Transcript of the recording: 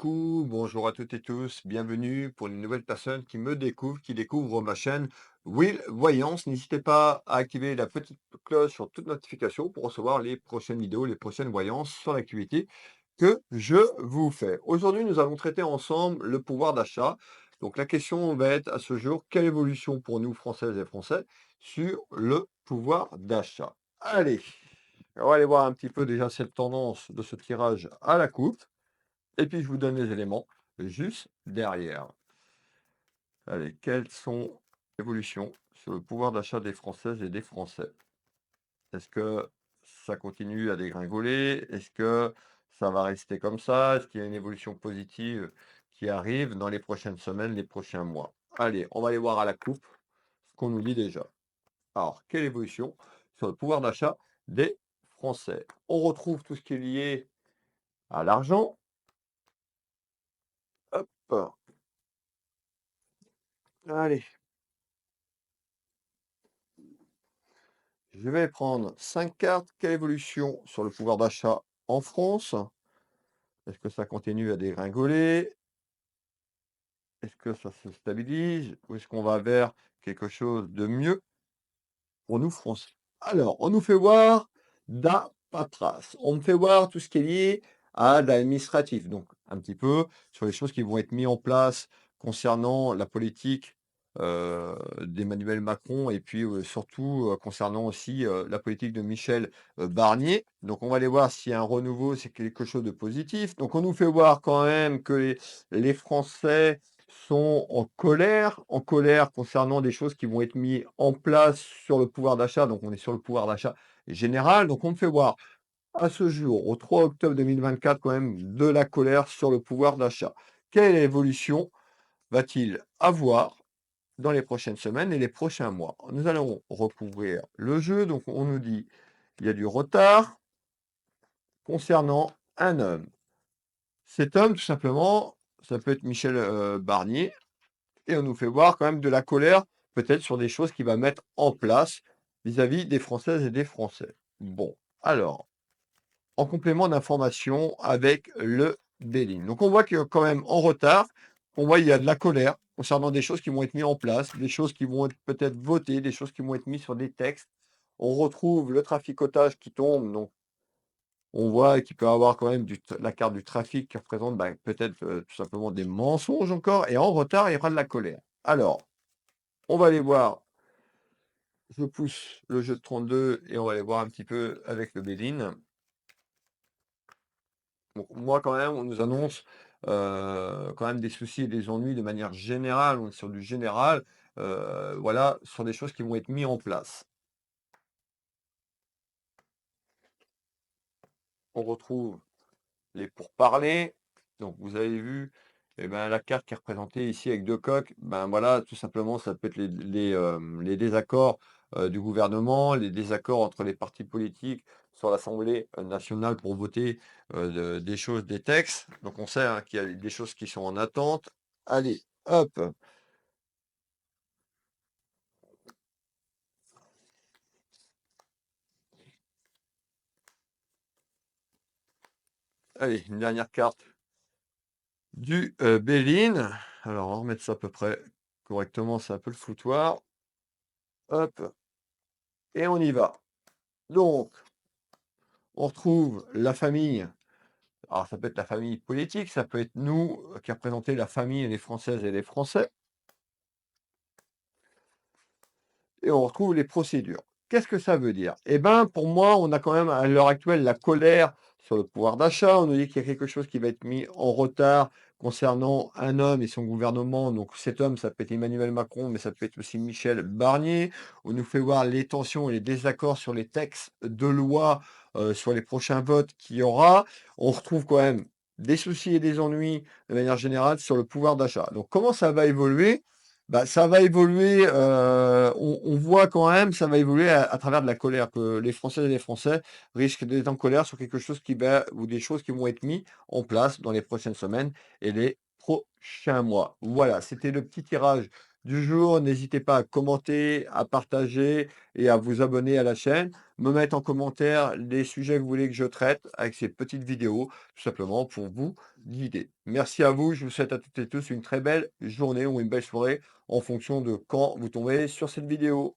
Coucou, bonjour à toutes et tous, bienvenue pour une nouvelle personne qui me découvre, qui découvre ma chaîne Will Voyance. N'hésitez pas à activer la petite cloche sur toute notification pour recevoir les prochaines vidéos, les prochaines voyances sur l'activité que je vous fais. Aujourd'hui, nous allons traiter ensemble le pouvoir d'achat. Donc la question va être à ce jour, quelle évolution pour nous, Françaises et Français, sur le pouvoir d'achat? Allez, on va aller voir un petit peu déjà cette tendance de ce tirage à la coupe. Et puis je vous donne les éléments juste derrière. Allez, quelles sont les évolutions sur le pouvoir d'achat des Françaises et des Français? Est-ce que ça continue à dégringoler? Est-ce que ça va rester comme ça? Est-ce qu'il y a une évolution positive qui arrive dans les prochaines semaines, les prochains mois? Allez, on va aller voir à la coupe ce qu'on nous dit déjà. Alors, quelle évolution sur le pouvoir d'achat des Français? On retrouve tout ce qui est lié à l'argent. Hop, allez. Je vais prendre 5 cartes. Quelle évolution sur le pouvoir d'achat en France? Est-ce que ça continue à dégringoler? Est-ce que ça se stabilise? Ou est-ce qu'on va vers quelque chose de mieux pour nous Français? Alors, on nous fait voir da paperasse. On me fait voir tout ce qui est lié à l'administratif. Donc, un petit peu sur les choses qui vont être mises en place concernant la politique d'Emmanuel Macron et puis surtout concernant aussi la politique de Michel Barnier. Donc, on va aller voir s'il y a un renouveau, c'est quelque chose de positif. Donc, on nous fait voir quand même que les Français sont en colère concernant des choses qui vont être mises en place sur le pouvoir d'achat. Donc, on est sur le pouvoir d'achat général. Donc, on me fait voir à ce jour, au 3 octobre 2024, quand même de la colère sur le pouvoir d'achat. Quelle évolution va-t-il avoir dans les prochaines semaines et les prochains mois? Nous allons recouvrir le jeu. Donc, on nous dit il y a du retard concernant un homme. Cet homme, tout simplement, ça peut être Michel Barnier. Et on nous fait voir quand même de la colère, peut-être sur des choses qu'il va mettre en place vis-à-vis des Françaises et des Français. Bon, alors, en complément d'information avec le Béline. Donc on voit que quand même en retard, on voit qu'il y a de la colère concernant des choses qui vont être mises en place, des choses qui vont être peut-être votées, des choses qui vont être mises sur des textes. On retrouve le traficotage qui tombe, donc on voit qu'il peut y avoir quand même la carte du trafic qui représente peut-être tout simplement des mensonges encore, et en retard, il y aura de la colère. Alors, on va aller voir, je pousse le jeu de 32 et on va aller voir un petit peu avec le Béline. Donc moi quand même, on nous annonce quand même des soucis et des ennuis de manière générale, on est sur du général, voilà, sur des choses qui vont être mis en place. On retrouve les pourparlers, donc vous avez vu, eh ben, la carte qui est représentée ici avec 2 coques, ben voilà, tout simplement, ça peut être les désaccords, du gouvernement, les désaccords entre les partis politiques sur l'Assemblée, nationale pour voter, des choses, des textes. Donc on sait, hein, qu'il y a des choses qui sont en attente. Allez, hop, allez, une dernière carte du, Béline. Alors on va remettre ça à peu près correctement, c'est un peu le foutoir. Hop et on y va. Donc on retrouve la famille. Alors ça peut être la famille politique, ça peut être nous, qui représentons la famille, les Françaises et les Français, et on retrouve les procédures. Qu'est-ce que ça veut dire? Eh ben, pour moi, on a quand même à l'heure actuelle la colère sur le pouvoir d'achat. On nous dit qu'il y a quelque chose qui va être mis en retard concernant un homme et son gouvernement. Donc cet homme, ça peut être Emmanuel Macron, mais ça peut être aussi Michel Barnier. On nous fait voir les tensions et les désaccords sur les textes de loi, sur les prochains votes qu'il y aura. On retrouve quand même des soucis et des ennuis de manière générale sur le pouvoir d'achat. Donc comment ça va évoluer? Bah, ça va évoluer, on voit quand même, ça va évoluer à travers de la colère, que les Françaises et les Français risquent d'être en colère sur quelque chose qui va ou des choses qui vont être mis en place dans les prochaines semaines et les prochains mois. Voilà, c'était le petit tirage du jour. N'hésitez pas à commenter, à partager et à vous abonner à la chaîne. Me mettre en commentaire les sujets que vous voulez que je traite avec ces petites vidéos, tout simplement pour vous guider. Merci à vous. Je vous souhaite à toutes et tous une très belle journée ou une belle soirée en fonction de quand vous tombez sur cette vidéo.